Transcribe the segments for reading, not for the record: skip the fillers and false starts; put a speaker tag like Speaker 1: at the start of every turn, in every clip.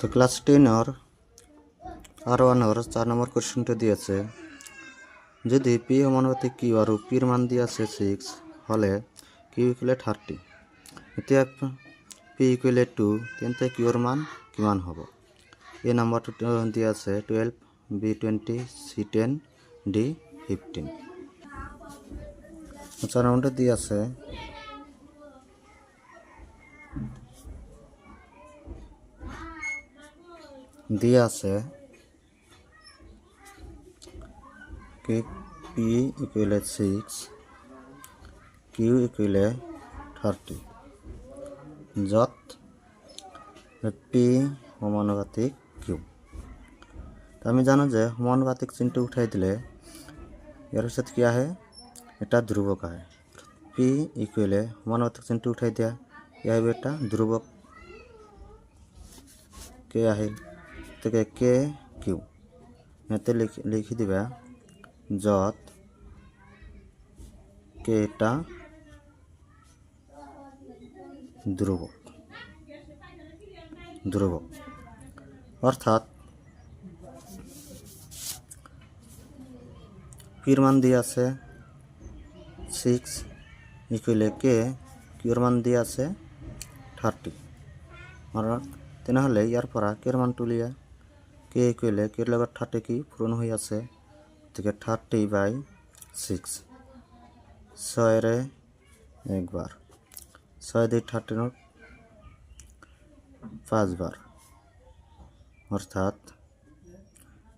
Speaker 1: তো class 10 R1 4 নম্বর কোশ্চেনটা দিয়েছে, যদি পি সমানুপাতিক কিউ আর পির মান দিয়ে আছে 6 হলে কিউ ইকুয়াল 30, এতিয়া পি ইকুয়াল 2 তেন্তে কিউর মান কিমান হ'ব? এই নাম্বারটা দিয়ে আছে 12, বি 20, সি 10, ডি 15। 4 নম্বরটা দিয়ে আছে कि P इक्वल 6, Q इक्वल 30, যত P সমানুপাতিক Q। তো আমি জানো যে সমানুপাতিক চিহ্নটো উঠাই দিলে ইয়াৰ পিছত কি আহে, এটা ধ্ৰুৱক আহে। P ইকুৱেল সমানুপাতিক চিহ্নটো উঠাই দিয়া, ইয়াৰ এটা ধ্ৰুৱক কে আহিল, গতিকে কে কিউ ইয়াতে লিখি দিবা যত কে এটা ধ্রুবক অর্থাৎ পির মান দিয়ে আছে 6 ইকুয়াল কে, কিউর মান দিয়ে আছে 30। অর্থাৎ তেনেহলে ইয়ার পৰা কের মান তুলিয়া কে ইকুয়াল কের লগত 30 কি পূরণ হয়ে আছে, থেকে 30/6, 6 রে একবার, 6 দিয়ে 30 5 বার, অর্থাৎ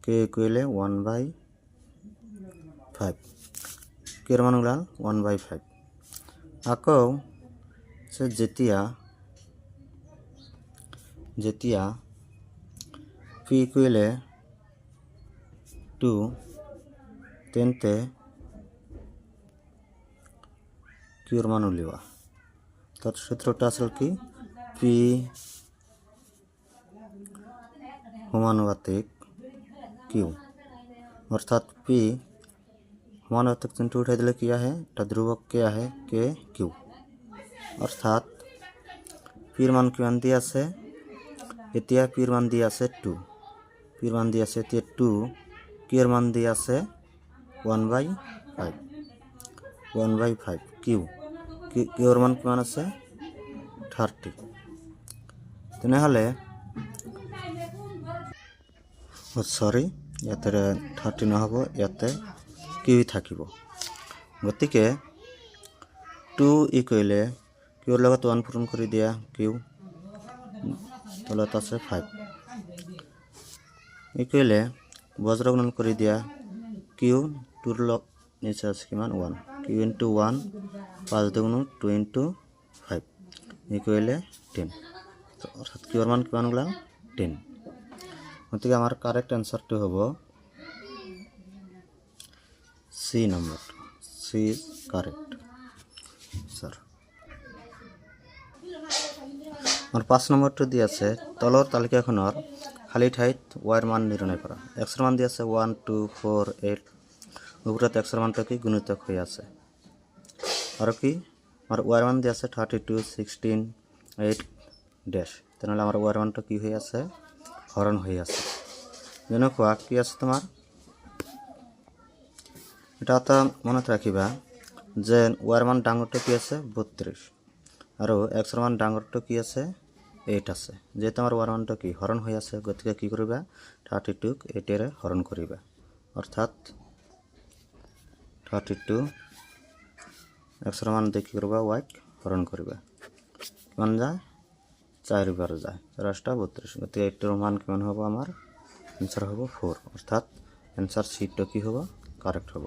Speaker 1: কে ইকুয়াল 1/5, কের মান ওলাল 1/5। আকৌ যেতিয়া পি ইকুয়াল 2 তেন্তে কিউর মান উলিওয়া। তার সূত্রটা আসলে কি, পি সমানুপাতিক কিউ, অর্থাৎ পি সমানুপাতিক চিহ্নটো উঠাই দিলে কি আহে, এটা ধ্রুবক কে আহে, কে কিউ। অর্থাৎ পির মান কিমান দিয়ে আছে, এতিয়া পির মান দিয়ে আছে 2, পির মান দিয়ে আছে এতিয়া 2, কিউর মান দিয়ে আছে 1/5 কিউ, কিউর মান কিমান আছে 30। তেনেহলে সরি ইয়াতে 30 নহ'ব, ইয়াতে কিউ থাকিব। গতিকে 2 ইকুয়াল কিউর লগত 1 পূরণ কৰি দিয়া, কিউ তলত আছে 5 ইকুয়াল বজ্ৰ গুণন কৰি দিয়া, কিউ 2 লগ নিচে আছে কিমান 1, কিউ ইন্টু 1 5 দুগুণ 2 ইন্টু 5 ইকুয়াল 10, অর্থাৎ কিউর মান কিমান ওলাল 10। গতিকে আমার কারেক্ট অ্যান্সারটি হব C number, C is correct sir. আমার 5 নম্বরটি দিয়ে আছে তলৰ তালিকাখনৰ খালী ঠাইত ওয়াইৰ মান নিৰ্ণয় কৰা। এক্সৰ মান দিয়ে আছে 1, 2, 4, 8, ওপৰত এক্সৰ মানটো কি গুণিতক হৈ আছে, আৰু কি আমাৰ ওয়াইৰ মান দিয়ে আছে 32, 16, 8 ড্যাশ। তেনেহ'লে আমাৰ ওয়াইৰ মানটো কি হৈ আছে, হৰণ হৈ আছে। যেনেকুৱা কি আছে তোমাৰ, এটা মনত ৰাখিবা যে ওয়াইৰ মান ডাঙৰটো কি আছে 32, আৰু এক্সৰ মান ডাঙৰটো কি আছে 8 আছে। যেহেতু আমার ওয়াইৰ মানটো কি হৰণ হৈ আছে, গতিকে কি কৰিবা 32ক 8ৰে হৰণ কৰিবা, অৰ্থাৎ 32 এক্সৰ মান দিয়ে কি কৰিবা ওয়াইক হৰণ কৰিবা, কিমান যায় 4 বাৰ যায়, 4 × 32, গতিকে 8ৰ মান কিমান হ'ব, আমাৰ এনসার হ'ব 4, অর্থাৎ এনসার সিটো কি হ'ব, কারেক্ট হ'ব।